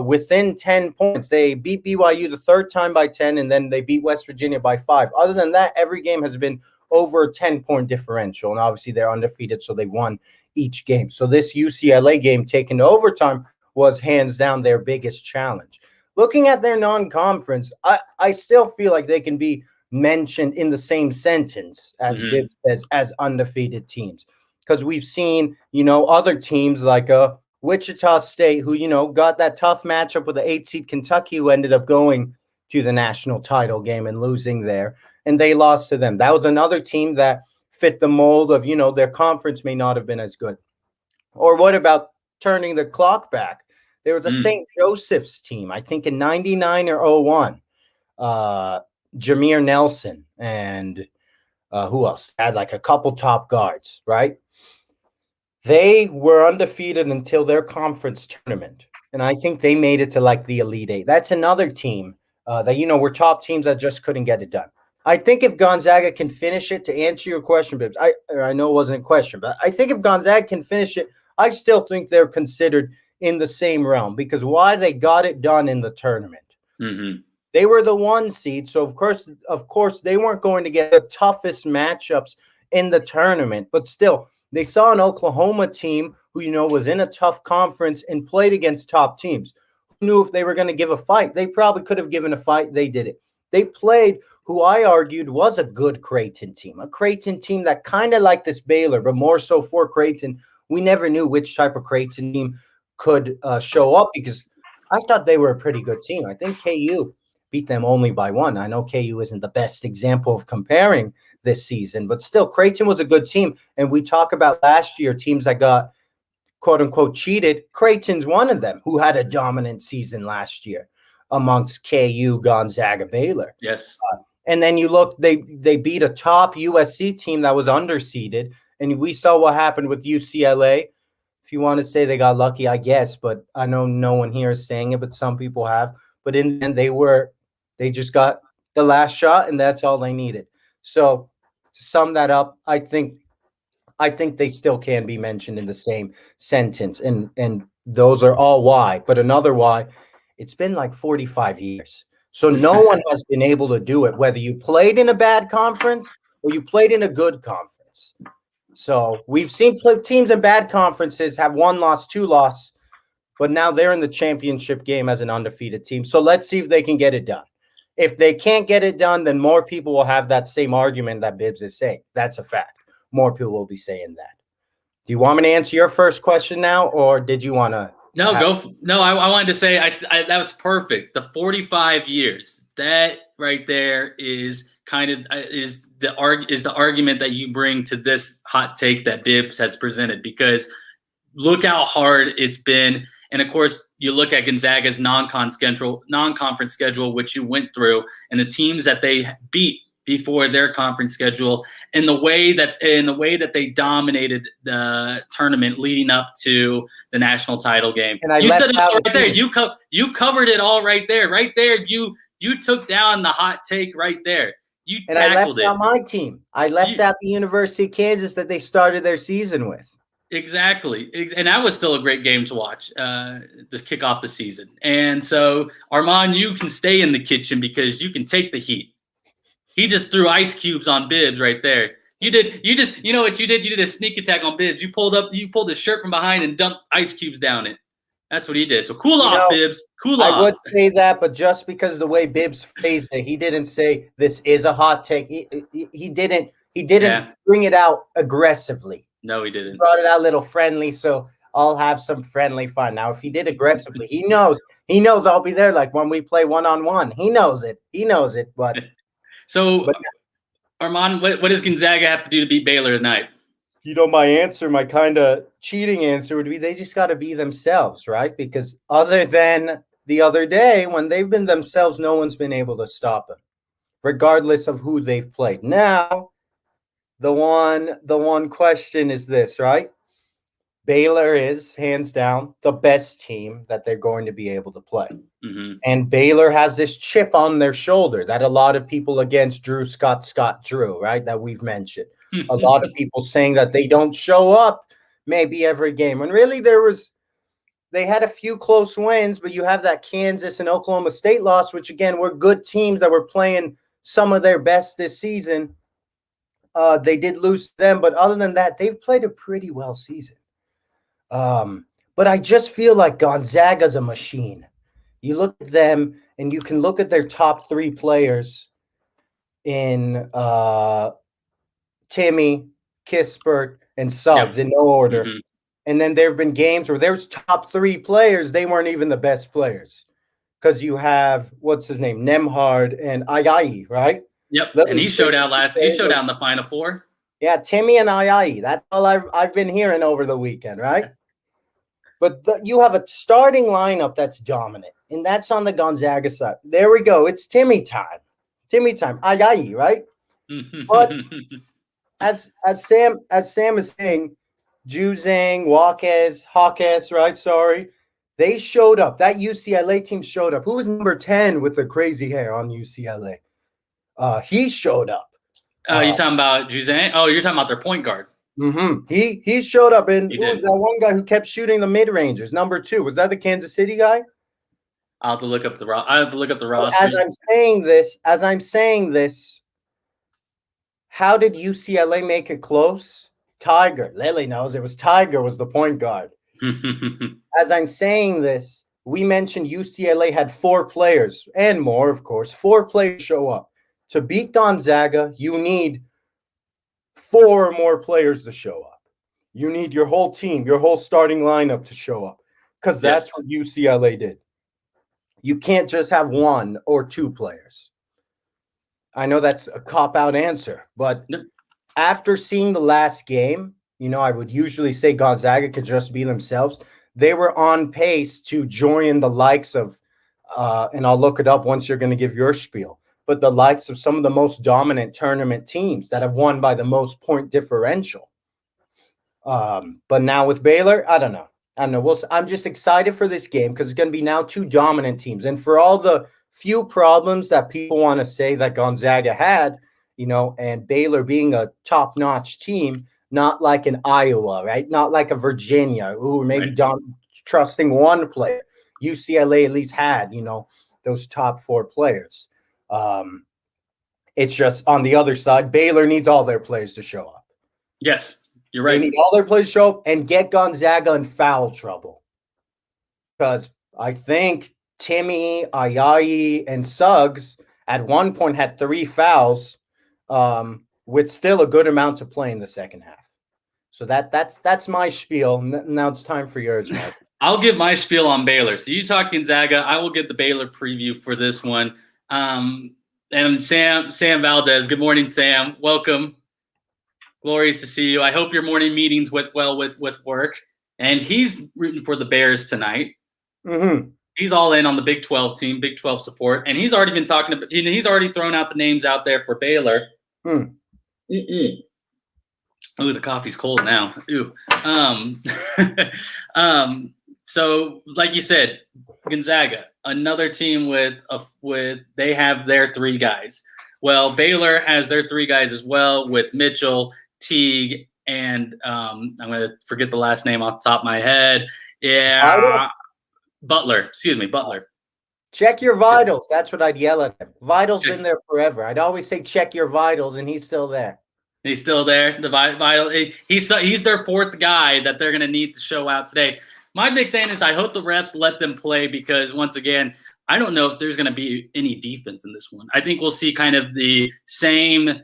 within 10 points. They beat BYU the 3rd time by 10, and then they beat West Virginia by 5. Other than that, every game has been over a 10-point differential, and obviously they're undefeated, so they've won each game. So this UCLA game taken to overtime was hands down their biggest challenge. Looking at their non-conference, I still feel like they can be mentioned in the same sentence as Bibbs says, as undefeated teams, because we've seen, other teams like Wichita State, who, got that tough matchup with the 8 seed Kentucky, who ended up going to the national title game and losing there, and they lost to them. That was another team that fit the mold of, their conference may not have been as good. Or what about turning the clock back? There was a St. Joseph's team, I think in 99 or 01. Jameer Nelson and who else? Had like a couple top guards, right? They were undefeated until their conference tournament. And I think they made it to like the Elite 8. That's another team that, were top teams that just couldn't get it done. I think if Gonzaga can finish it, to answer your question, Bibbs, I know it wasn't a question, but I think if Gonzaga can finish it, I still think they're considered in the same realm because why they got it done in the tournament. Mm-hmm. They were the 1 seed, so of course they weren't going to get the toughest matchups in the tournament, but still they saw an Oklahoma team who was in a tough conference and played against top teams. Who knew if they were going to give a fight? They probably could have given a fight. They did it. They played who I argued was a good Creighton team, a Creighton team that kind of like this Baylor, but more so for Creighton. We never knew which type of Creighton team could show up because I thought they were a pretty good team. I think KU beat them only by 1. I know KU isn't the best example of comparing this season, but still Creighton was a good team. And we talk about last year, teams that got quote unquote cheated. Creighton's one of them who had a dominant season last year amongst KU, Gonzaga, Baylor. Yes. And then you look, they beat a top USC team that was underseeded. And we saw what happened with UCLA. If you want to say they got lucky, I guess, but I know no one here is saying it, but some people have. But in the end, they just got the last shot, and that's all they needed. So to sum that up, I think they still can be mentioned in the same sentence, and those are all why. But another why, it's been like 45 years. So no one has been able to do it, whether you played in a bad conference or you played in a good conference. So we've seen teams in bad conferences have 1 loss, 2 loss, but now they're in the championship game as an undefeated team. So let's see if they can get it done. If they can't get it done, then more people will have that same argument that Bibbs is saying. That's a fact. More people will be saying that. Do you want me to answer your first question now, or did you want to? No, I wanted to say that was perfect. The 45 years, that right there is kind of is the argument that you bring to this hot take that Bibbs has presented, because look how hard it's been. And of course, you look at Gonzaga's non-conference schedule, which you went through, and the teams that they beat before their conference schedule, in the way that they dominated the tournament leading up to the national title game. And I you left said it out all a right there. team. You covered it all right there. Right there, you took down the hot take right there. You And I tackled left out my team. I left out the University of Kansas that they started their season with. Exactly. And that was still a great game to watch to kick off the season. And so, Armand, you can stay in the kitchen because you can take the heat. He just threw ice cubes on Bibbs right there. You know what you did? You did a sneak attack on Bibbs. You pulled the shirt from behind and dumped ice cubes down it. That's what he did. So cool off, Bibbs. Cool off. I would say that, but just because of the way Bibbs phrased it, he didn't say this is a hot take. He didn't bring it out aggressively. No, he didn't. He brought it out a little friendly, so I'll have some friendly fun. Now, if he did aggressively, he knows I'll be there like when we play one-on-one. He knows it. But Armand, what does Gonzaga have to do to beat Baylor tonight? My answer, my kind of cheating answer would be they just got to be themselves, right? Because other than the other day, when they've been themselves, no one's been able to stop them, regardless of who they've played. Now, the one question is this, right? Baylor is, hands down, the best team that they're going to be able to play. Mm-hmm. And Baylor has this chip on their shoulder that a lot of people against Drew, right, that we've mentioned. A lot of people saying that they don't show up maybe every game. And really they had a few close wins, but you have that Kansas and Oklahoma State loss, which, again, were good teams that were playing some of their best this season. They did lose to them, but other than that, they've played a pretty well season. But I just feel like Gonzaga's a machine. You look at them, and you can look at their top three players in Timmy, Kispert, and Suggs in no order. Mm-hmm. And then there have been games where there's top three players, they weren't even the best players. Because you have, what's his name, Nembhard and Ayayi, right? Yep, and he showed out in the Final Four. Yeah, Timmy and Ayayi. That's all I've been hearing over the weekend, right? But you have a starting lineup that's dominant, and that's on the Gonzaga side. There we go. It's Timmy time. Ayayi, right? But as Sam is saying, Juzang, Hawkes, right? Sorry. They showed up. That UCLA team showed up. Who was number 10 with the crazy hair on UCLA? He showed up. You talking about Juzang? Oh, you're talking about their point guard. Mm-hmm. He showed up, and who was that one guy who kept shooting the mid-rangers? Number 2. Was that the Kansas City guy? I have to look up the roster. As I'm saying this, how did UCLA make it close? Tiger. Lily knows it was Tiger was the point guard. As I'm saying this, we mentioned UCLA had 4 players and more, of course. 4 players show up. To beat Gonzaga, you need 4 or more players to show up. You need your whole team, your whole starting lineup to show up, because that's what UCLA did. You can't just have 1 or 2 players. I know that's a cop-out answer, but after seeing the last game, I would usually say Gonzaga could just be themselves. They were on pace to join the likes of, and I'll look it up once you're going to give your spiel, but the likes of some of the most dominant tournament teams that have won by the most point differential. But now with Baylor, I don't know. I'm just excited for this game because it's going to be now 2 dominant teams. And for all the few problems that people want to say that Gonzaga had, and Baylor being a top-notch team, not like an Iowa, right? Not like a Virginia who were maybe trusting one player. UCLA at least had, those top 4 players. It's just on the other side, Baylor needs all their players to show up. Yes, you're right. They need all their players to show up and get Gonzaga in foul trouble. Because I think Timmy, Ayayi, and Suggs at one point had 3 fouls with still a good amount to play in the second half. So that's my spiel. Now it's time for yours, Mark. I'll give my spiel on Baylor. So you talk Gonzaga. I will get the Baylor preview for this one. And Sam Valdez. Good morning, Sam. Welcome. Glorious to see you. I hope your morning meetings went well with work. And he's rooting for the Bears tonight. Mm-hmm. He's all in on the Big 12 team, Big 12 support, and he's already been talking about. He's already thrown out the names out there for Baylor. Ooh, the coffee's cold now. Ooh. So, like you said, Gonzaga, another team with they have their three guys. Well, Baylor has their three guys as well with Mitchell, Teague, and I'm going to forget the last name off the top of my head. Yeah, Butler. Excuse me, Butler. Check your vitals. That's what I'd yell at him. Vitals been there forever. I'd always say check your vitals, and he's still there. He's still there. The vital. He's their fourth guy that they're going to need to show out today. My big thing is I hope the refs let them play because, once again, I don't know if there's going to be any defense in this one. I think we'll see kind of the same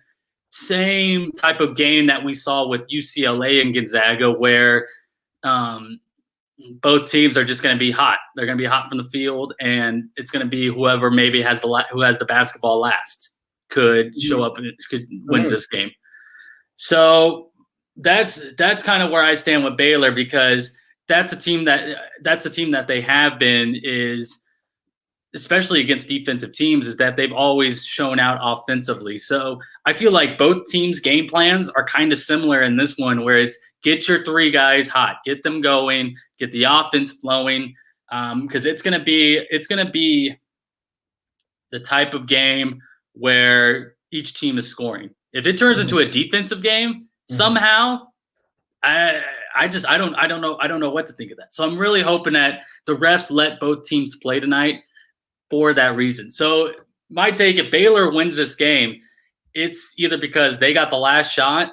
type of game that we saw with UCLA and Gonzaga where both teams are just going to be hot. They're going to be hot from the field, and it's going to be whoever maybe who has the basketball last could show up and wins this game. So that's kind of where I stand with Baylor because that's a team that they have been is especially against defensive teams is that they've always shown out offensively. So I feel like both teams' game plans are kind of similar in this one where it's get your three guys hot, get them going, get the offense flowing because it's going to be the type of game where each team is scoring. If it turns into a defensive game somehow, I don't know what to think of that. So I'm really hoping that the refs let both teams play tonight for that reason. So my take, if Baylor wins this game, it's either because they got the last shot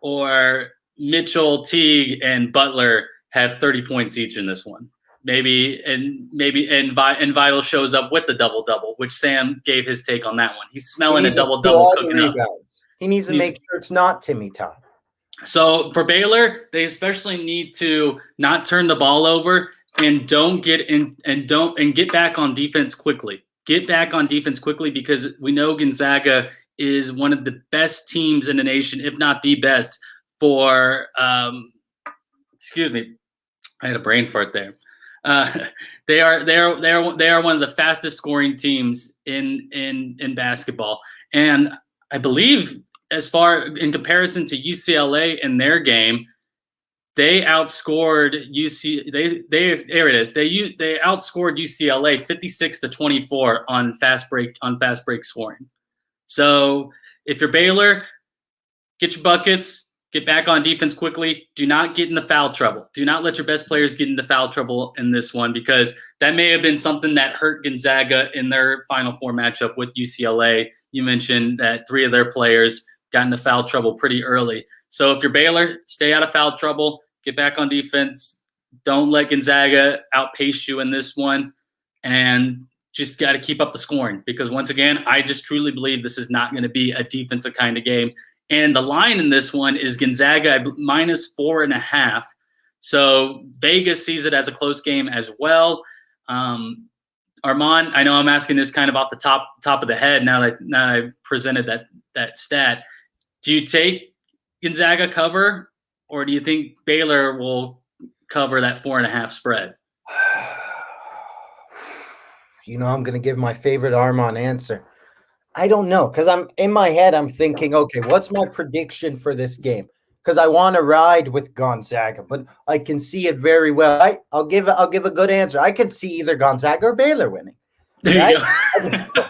or Mitchell, Teague, and Butler have 30 points each in this one. Maybe Vital shows up with the double-double, which Sam gave his take on that one. He's smelling a double-double cooking up. He needs to make sure it's not Timmy Todd. So for Baylor, they especially need to not turn the ball over and get back on defense quickly. Get back on defense quickly because we know Gonzaga is one of the best teams in the nation, if not the best, for excuse me, I had a brain fart there. They are one of the fastest scoring teams in basketball, and I believe as far in comparison to UCLA in their game, they outscored They outscored UCLA 56-24 on fast break scoring. So if you're Baylor, get your buckets, get back on defense quickly. Do not get into foul trouble. Do not let your best players get into foul trouble in this one because that may have been something that hurt Gonzaga in their Final Four matchup with UCLA. You mentioned that 3 of their players got into foul trouble pretty early. So if you're Baylor, stay out of foul trouble, get back on defense. Don't let Gonzaga outpace you in this one, and just got to keep up the scoring because, once again, I just truly believe this is not going to be a defensive kind of game. And the line in this one is Gonzaga -4.5. So Vegas sees it as a close game as well. Armand, I know I'm asking this kind of off the top of the head now that I presented that stat. Do you take Gonzaga cover, or do you think Baylor will cover that 4.5 spread? You know, I'm going to give my favorite Armand answer. I don't know because I'm in my head. I'm thinking, okay, what's my prediction for this game? Because I want to ride with Gonzaga, but I can see it very well. I'll give a good answer. I could see either Gonzaga or Baylor winning. Right? There you go.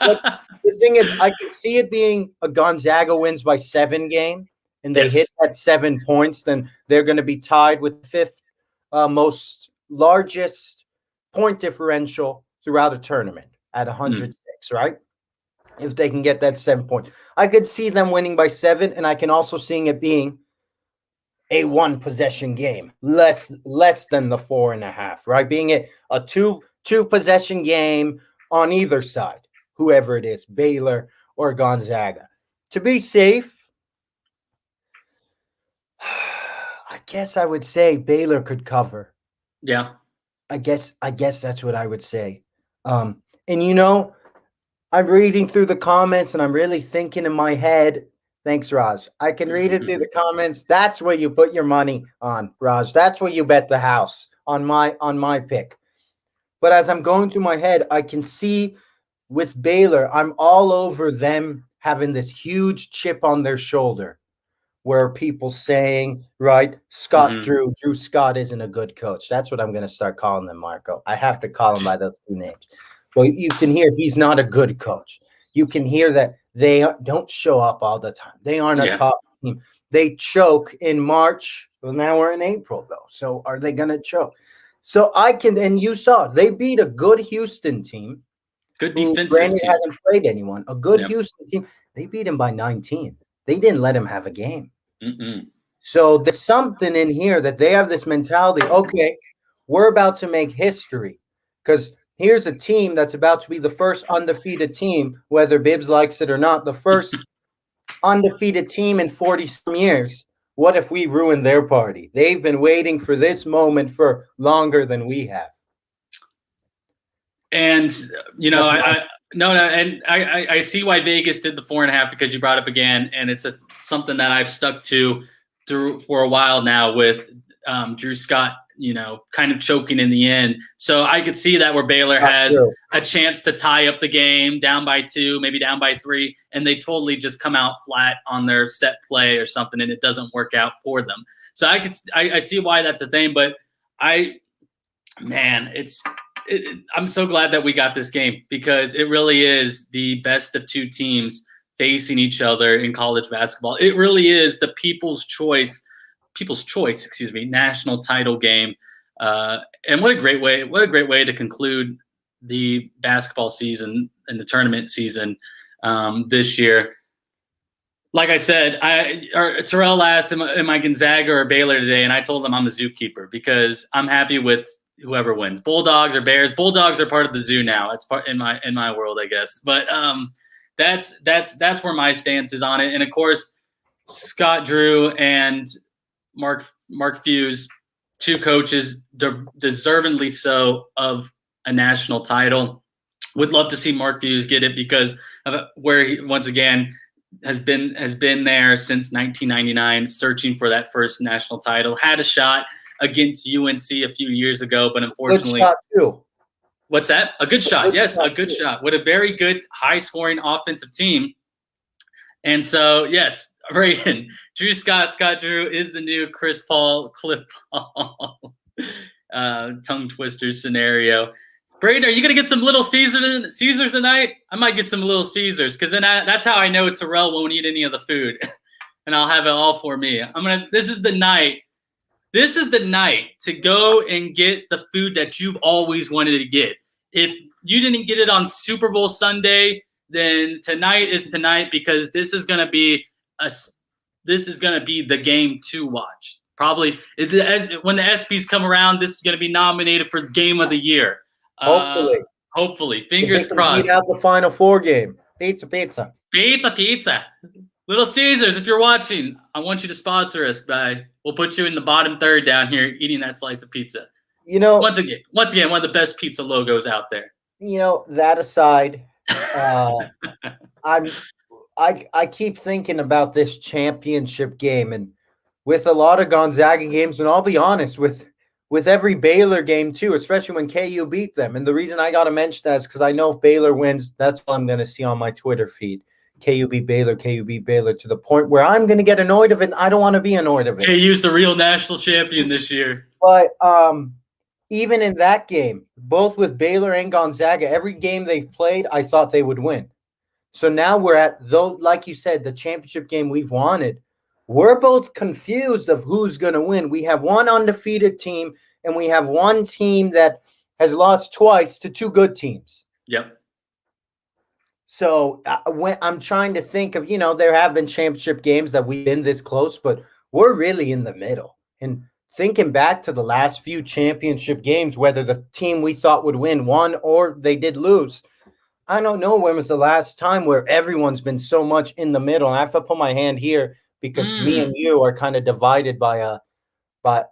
But the thing is, I can see it being a Gonzaga wins by 7 game, and they hit that 7 points. Then they're going to be tied with the 5th most largest point differential throughout a tournament at 106, right? If they can get that 7 points. I could see them winning by 7, and I can also see it being a 1-possession game, less than the 4.5, right? Being a two possession game on either side, whoever it is, Baylor or Gonzaga. To be safe, I guess I would say Baylor could cover. Yeah. I guess that's what I would say. And you know, I'm reading through the comments and I'm really thinking in my head. Thanks, Raj. I can read it through the comments. That's where you put your money on, Raj. That's where you bet the house on my pick. But as I'm going through my head, I can see with Baylor, I'm all over them having this huge chip on their shoulder where people saying, right, Drew Scott isn't a good coach. That's what I'm going to start calling them, Marco. I have to call him by those two names. But you can hear he's not a good coach. You can hear that they don't show up all the time. They aren't a top team. They choke in March. Well, now we're in April, though. So are they going to choke? So and you saw, they beat a good Houston team. Good defensive team. Hasn't played anyone. A good Houston team. They beat him by 19. They didn't let him have a game. So there's something in here that they have this mentality. Okay, we're about to make history because here's a team that's about to be the first undefeated team, whether Bibbs likes it or not, the first undefeated team in 40 some years. What if we ruin their party? They've been waiting for this moment for longer than we have. And, I see why Vegas did the 4.5 because you brought up again, and it's something that I've stuck to for a while now with Drew Scott, kind of choking in the end. So I could see that where Baylor has a chance to tie up the game down by 2, maybe down by 3, and they totally just come out flat on their set play or something, and it doesn't work out for them. So I see why that's a thing, but I'm so glad that we got this game because it really is the best of two teams facing each other in college basketball. It really is the people's choice, national title game. And what a great way to conclude the basketball season and the tournament season this year. Like I said, Terrell asked, am I Gonzaga or Baylor today? And I told him I'm the zookeeper because I'm happy with whoever wins, Bulldogs or Bears. Bulldogs are part of the zoo now. It's part in my world, I guess. But that's where my stance is on it. And of course, Scott Drew and Mark Fewes, two coaches, deservedly so, of a national title. Would love to see Mark Fewes get it because of where he once again has been there since 1999, searching for that first national title. Had a shot against UNC a few years ago, but unfortunately, good shot too. What's that? A good shot. Yes, a good shot with a very good, high-scoring offensive team. And so, yes, Braden, Drew Scott Drew is the new Chris Paul, Cliff Paul tongue twister scenario. Braden, are you gonna get some Little Caesars tonight? I might get some Little Caesars because then that's how I know Terrell won't eat any of the food, and I'll have it all for me. This is the night. This is the night to go and get the food that you've always wanted to get. If you didn't get it on Super Bowl Sunday, then tonight is tonight because this is gonna be the game to watch. Probably when the ESPYs come around, this is gonna be nominated for Game of the Year. Hopefully, fingers crossed. Beat out the Final Four game. Pizza. Little Caesars, if you're watching, I want you to sponsor us. We'll put you in the bottom third down here eating that slice of pizza. Once again, one of the best pizza logos out there. That aside, I keep thinking about this championship game, and with a lot of Gonzaga games, and I'll be honest, with every Baylor game too, especially when KU beat them. And the reason I got to mention that is because I know if Baylor wins, that's all I'm going to see on my Twitter feed. KU beat Baylor, to the point where I'm going to get annoyed of it, and I don't want to be annoyed of it. KU's the real national champion this year. But even in that game, both with Baylor and Gonzaga, every game they've played, I thought they would win. So now we're at, like you said, the championship game we've wanted. We're both confused of who's going to win. We have one undefeated team, and we have one team that has lost twice to two good teams. Yep. So when I'm trying to think of, there have been championship games that we've been this close, but we're really in the middle. And thinking back to the last few championship games, whether the team we thought would win won or they did lose, I don't know when was the last time where everyone's been so much in the middle. And I have to put my hand here because me and you are kind of divided by this line.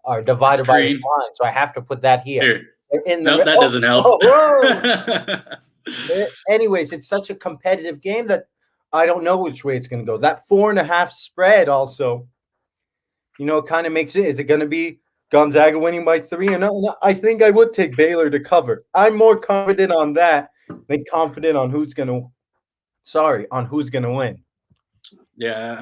So I have to put that here. That doesn't help. Anyways, it's such a competitive game that I don't know which way it's going to go. That 4.5 spread also, it kind of makes it. Is it going to be Gonzaga winning by 3. And I think I would take Baylor to cover. I'm more confident on that than confident on who's gonna win. Yeah,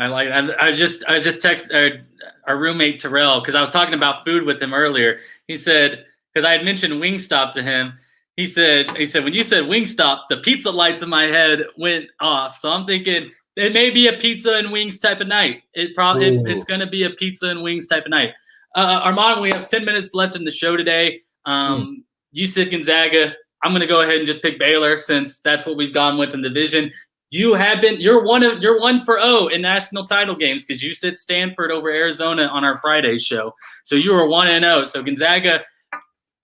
I just texted our roommate Terrell because I was talking about food with him earlier. He said, because I had mentioned Wingstop to him, he said when you said Wingstop, the pizza lights in my head went off. So I'm thinking it may be a pizza and wings type of night. It's going to be a pizza and wings type of night. Armand, we have 10 minutes left in the show today. You said Gonzaga. I'm going to go ahead and just pick Baylor since that's what we've gone with in the division. You're 1-0 in national title games because you said Stanford over Arizona on our Friday show. So you were 1-0. So Gonzaga,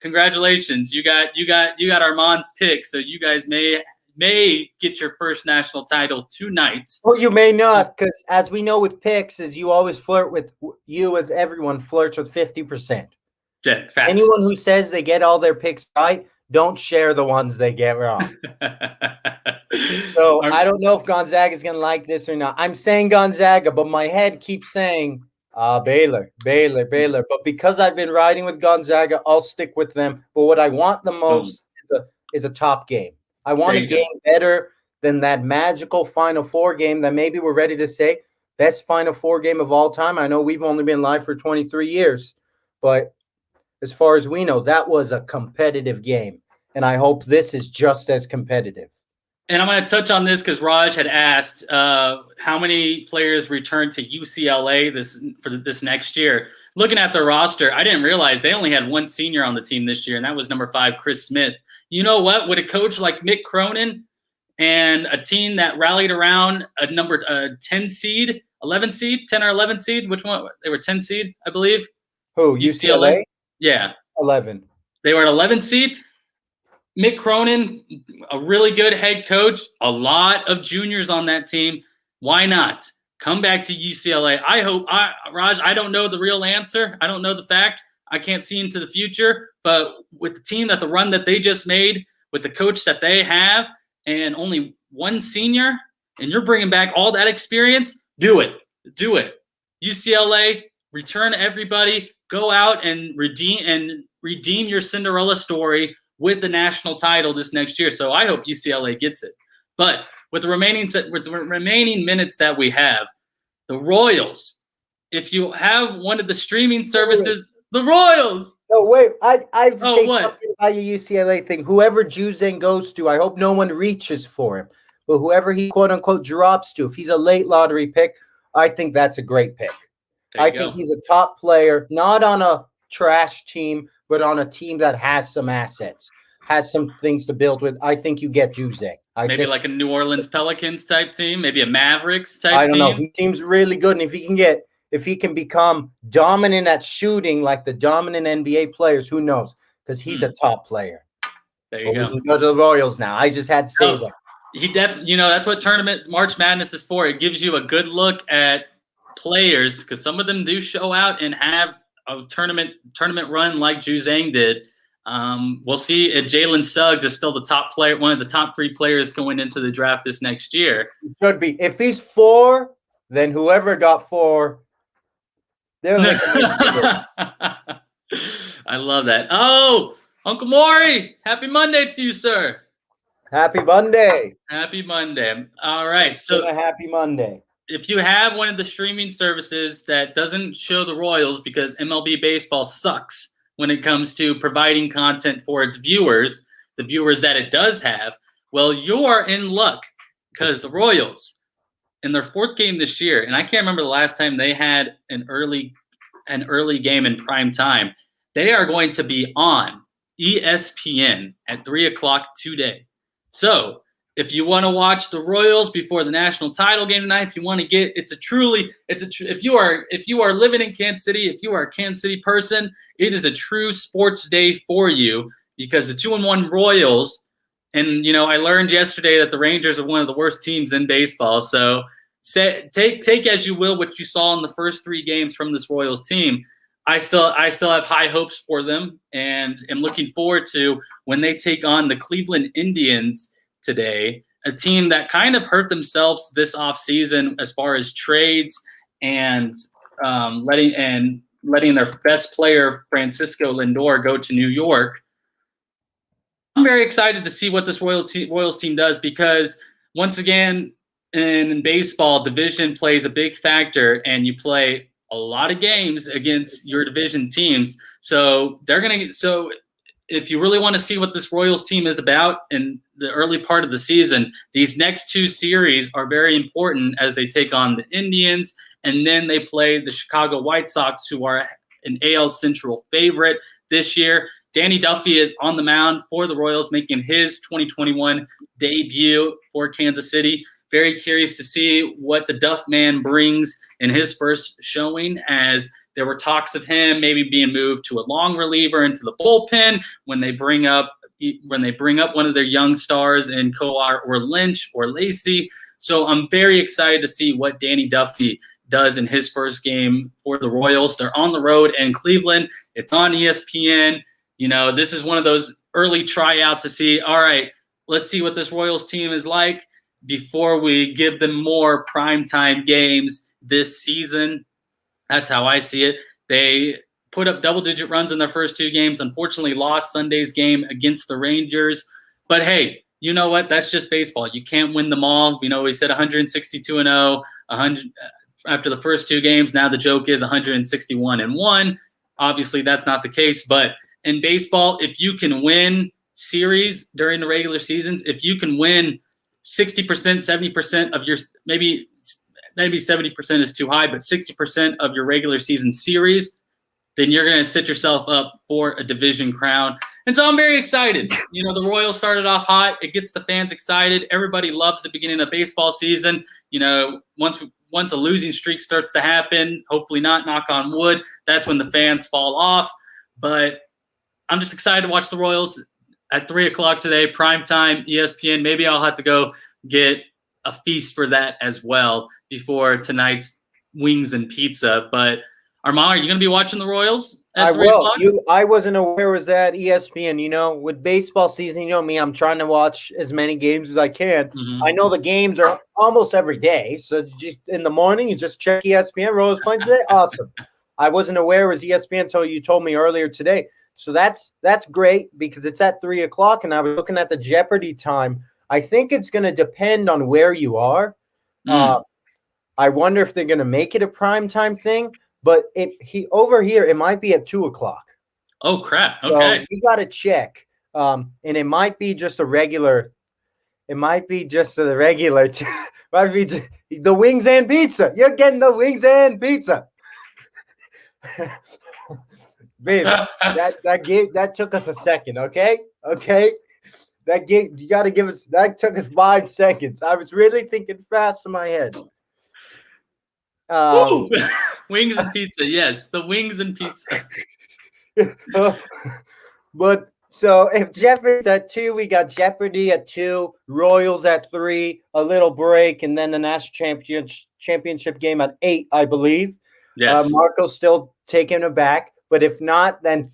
congratulations. You got Armand's pick. So you guys may get your first national title tonight. Well, you may not, because as we know with picks, is you always flirt with as everyone flirts with 50%. Yeah, facts. Anyone who says they get all their picks right, don't share the ones they get wrong. So I don't know if Gonzaga is going to like this or not. I'm saying Gonzaga, but my head keeps saying Baylor. But because I've been riding with Gonzaga, I'll stick with them. But what I want the most is a top game. I want a game better than that magical Final Four game that maybe we're ready to say best Final Four game of all time. I know we've only been live for 23 years, but as far as we know, that was a competitive game. And I hope this is just as competitive. And I'm going to touch on this because Raj had asked how many players return to UCLA for this next year. Looking at the roster, I didn't realize they only had one senior on the team this year, and that was number 5, Chris Smith. You know what? With a coach like Mick Cronin and a team that rallied around a number 10 seed, 11 seed, 10 or 11 seed, which one? They were 10 seed, I believe. Who, UCLA? Yeah. 11. They were an 11 seed. Mick Cronin, a really good head coach, a lot of juniors on that team. Why not? Come back to UCLA. Raj, I don't know the real answer. I don't know the fact. I can't see into the future. But with the team the run that they just made, with the coach that they have, and only one senior, and you're bringing back all that experience, do it. Do it. UCLA, return everybody. Go out and redeem your Cinderella story with the national title this next year. So I hope UCLA gets it. But with the remaining minutes that we have, the Royals, if you have one of the streaming services, the Royals. No, wait. I have to say something about your UCLA thing. Whoever Juzang goes to, I hope no one reaches for him. But whoever he quote-unquote drops to, if he's a late lottery pick, I think that's a great pick. I think he's a top player, not on a trash team, but on a team that has some assets, has some things to build with. I think you get Juzang. Maybe like a New Orleans Pelicans type team, maybe a Mavericks type team. I don't know. He seems really good. And if he can become dominant at shooting like the dominant NBA players, who knows? Because he's a top player. There you go. We can go to the Royals now. I just had to say that. He definitely, that's what March Madness is for. It gives you a good look at players because some of them do show out and have a tournament run like Juzang did. We'll see if Jalen Suggs is still the top player, one of the top 3 players going into the draft this next year. Should be. If he's 4, then whoever got 4, they're like I love that. Oh, Uncle Maury, happy Monday to you, sir. Happy Monday. Happy Monday. All right. So a happy Monday. If you have one of the streaming services that doesn't show the Royals because MLB baseball sucks when it comes to providing content for its viewers, the viewers that it does have, well, you are in luck because the Royals, in their 4th game this year, and I can't remember the last time they had an early game in prime time, they are going to be on ESPN at 3 o'clock today. So if you want to watch the Royals before the national title game tonight, if you want to get, if you are living in Kansas City, if you are a Kansas City person, it is a true sports day for you because the 2-1 Royals, and I learned yesterday that the Rangers are one of the worst teams in baseball. So take as you will what you saw in the first 3 games from this Royals team. I still have high hopes for them and am looking forward to when they take on the Cleveland Indians today, a team that kind of hurt themselves this offseason as far as trades and letting their best player, Francisco Lindor, go to New York. I'm very excited to see what this Royals team does because, once again, in baseball, division plays a big factor, and you play a lot of games against your division teams. So if you really want to see what this Royals team is about in the early part of the season, these next two series are very important as they take on the Indians, and then they play the Chicago White Sox, who are an AL Central favorite this year. Danny Duffy is on the mound for the Royals, making his 2021 debut for Kansas City. Very curious to see what the Duff Man brings in his first showing, as there were talks of him maybe being moved to a long reliever into the bullpen when they bring up one of their young stars in Coar or Lynch or Lacey. So I'm very excited to see what Danny Duffy does in his first game for the Royals. They're on the road in Cleveland. It's on ESPN. You know, this is one of those early tryouts to see, all right, let's see what this Royals team is like before we give them more primetime games this season. That's how I see it. They put up double-digit runs in their first two games, unfortunately lost Sunday's game against the Rangers. But, hey, you know what? That's just baseball. You can't win them all. You know, we said 162-0 after the first two games. Now the joke is 161-1. Obviously, that's not the case. But in baseball, if you can win series during the regular seasons, if you can win 60%, 70% of your – maybe 70% is too high, but 60% of your regular season series, then you're going to set yourself up for a division crown. And so I'm very excited. You know, the Royals started off hot. It gets the fans excited. Everybody loves the beginning of baseball season. You know, once a losing streak starts to happen, hopefully not, knock on wood, that's when the fans fall off. But I'm just excited to watch the Royals at 3 o'clock today, primetime, ESPN. Maybe I'll have to go get a feast for that as well before tonight's wings and pizza. But Armand, are you going to be watching the Royals at 3 o'clock? I wasn't aware it was at ESPN. You know, with baseball season, you know me, I'm trying to watch as many games as I can. Mm-hmm. I know the games are almost every day. So just in the morning, you just check ESPN. Royals playing today? Awesome. I wasn't aware it was ESPN until you told me earlier today. So that's great because it's at 3 o'clock, and I was looking at the Jeopardy time. I think it's going to depend on where you are. I wonder if they're going to make it a primetime thing. But over here, it might be at 2 o'clock. Oh, crap. Okay. So you got to check. And it might be just a regular. It might be just the regular. Might be just, the wings and pizza. You're getting the wings and pizza. Babe, that took us a second, okay? Okay? You got to give us – that took us 5 seconds. I was really thinking fast in my head. Wings and pizza, yes, the wings and pizza. But so if Jeopardy's at 2, we got Jeopardy at 2, Royals at 3, a little break, and then the national championship game at 8, I believe. Yes. Marco's still taking it back, but if not, then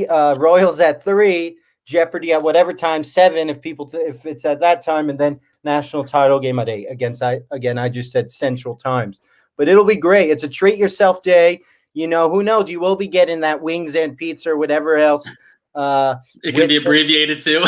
Royals at 3, Jeopardy at whatever time, 7 if it's at that time, and then national title game at 8 I just said Central Times. But it'll be great. It's a treat yourself day. You know, who knows? You will be getting that wings and pizza or whatever else. It can be abbreviated too.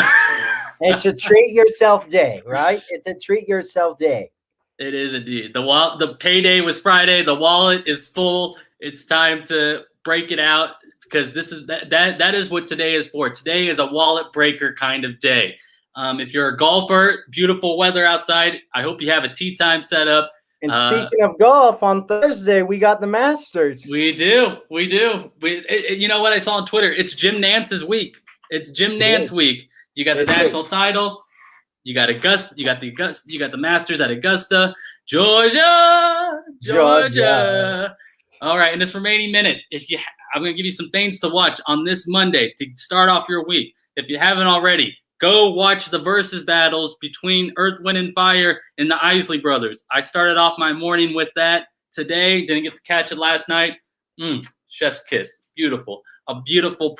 It's a treat yourself day, right? It's a treat yourself day. It is indeed. The payday was Friday. The wallet is full. It's time to break it out because that is what today is for. Today is a wallet breaker kind of day. If you're a golfer, beautiful weather outside. I hope you have a tee time set up. And speaking of golf, on Thursday, we got the Masters. We do. You know what I saw on Twitter? It's Jim Nance's week. It's Jim Nance week. You got the national title. You got Augusta. You got the Masters at Augusta, Georgia. All right. In this remaining minute, I'm going to give you some things to watch on this Monday to start off your week. If you haven't already, go watch the versus battles between Earth, Wind, and Fire and the Isley Brothers. I started off my morning with that today. Didn't get to catch it last night. Chef's kiss. Beautiful. A beautiful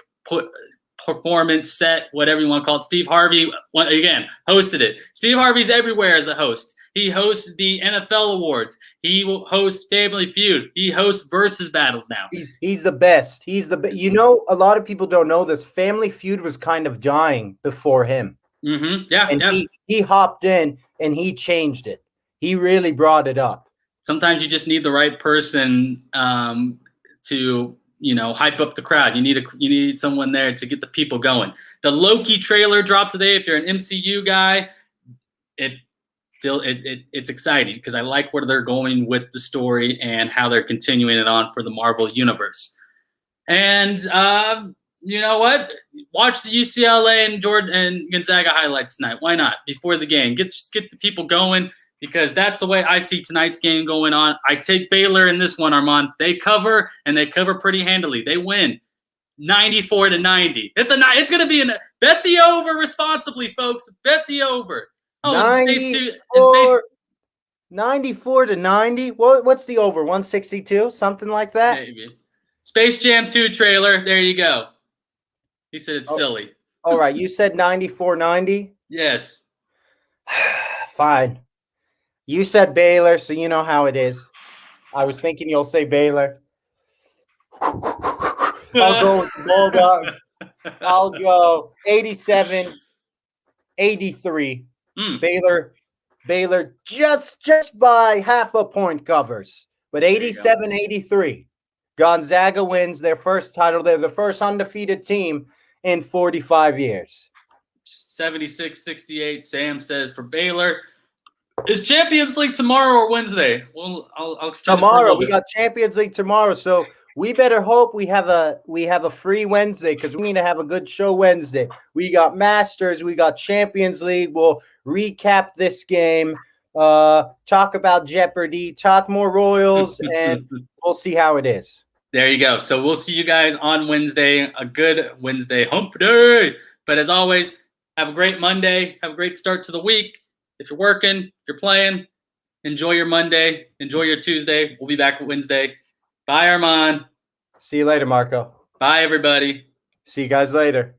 performance set, whatever you want to call it. Steve Harvey, again, hosted it. Steve Harvey's everywhere as a host. He hosts the NFL awards. He will host Family Feud. He hosts Versus battles now. He's the best. He's the best. You know, a lot of people don't know this. Family Feud was kind of dying before him. Mm-hmm. Yeah, and he hopped in and he changed it. He really brought it up. Sometimes you just need the right person to, you know, hype up the crowd. You need someone there to get the people going. The Loki trailer dropped today. If you're an MCU guy, it's exciting because I like where they're going with the story and how they're continuing it on for the Marvel universe. And you know what? Watch the UCLA and Gonzaga highlights tonight. Why not? Before the game, get the people going, because that's the way I see tonight's game going on. I take Baylor in this one, Armand. They cover, and they cover pretty handily. They win 94-90. It's going to be bet the over responsibly, folks. Bet the over. Oh, 94-90. What's the over? 162, something like that. Maybe. Space Jam 2 trailer. There you go. He said it's silly. All right, you said 94-90. Yes. Fine. You said Baylor, so you know how it is. I was thinking you'll say Baylor. I'll go with the Bulldogs. I'll go 87-83. Baylor just by half a point covers, but 87-83. Gonzaga wins their first title. They're the first undefeated team in 45 years. 76-68. Sam says for Baylor. Is Champions League tomorrow or Wednesday? Well, I'll tomorrow. We got Champions League tomorrow, so we better hope we have a free Wednesday, because we need to have a good show Wednesday. We got Masters, we got Champions League. We'll recap this game, talk about Jeopardy, talk more Royals, and we'll see how it is. There you go. So we'll see you guys on Wednesday. A good Wednesday hump day. But as always, have a great Monday. Have a great start to the week. If you're working, if you're playing, enjoy your Monday. Enjoy your Tuesday. We'll be back Wednesday. Bye, Armand. See you later, Marco. Bye, everybody. See you guys later.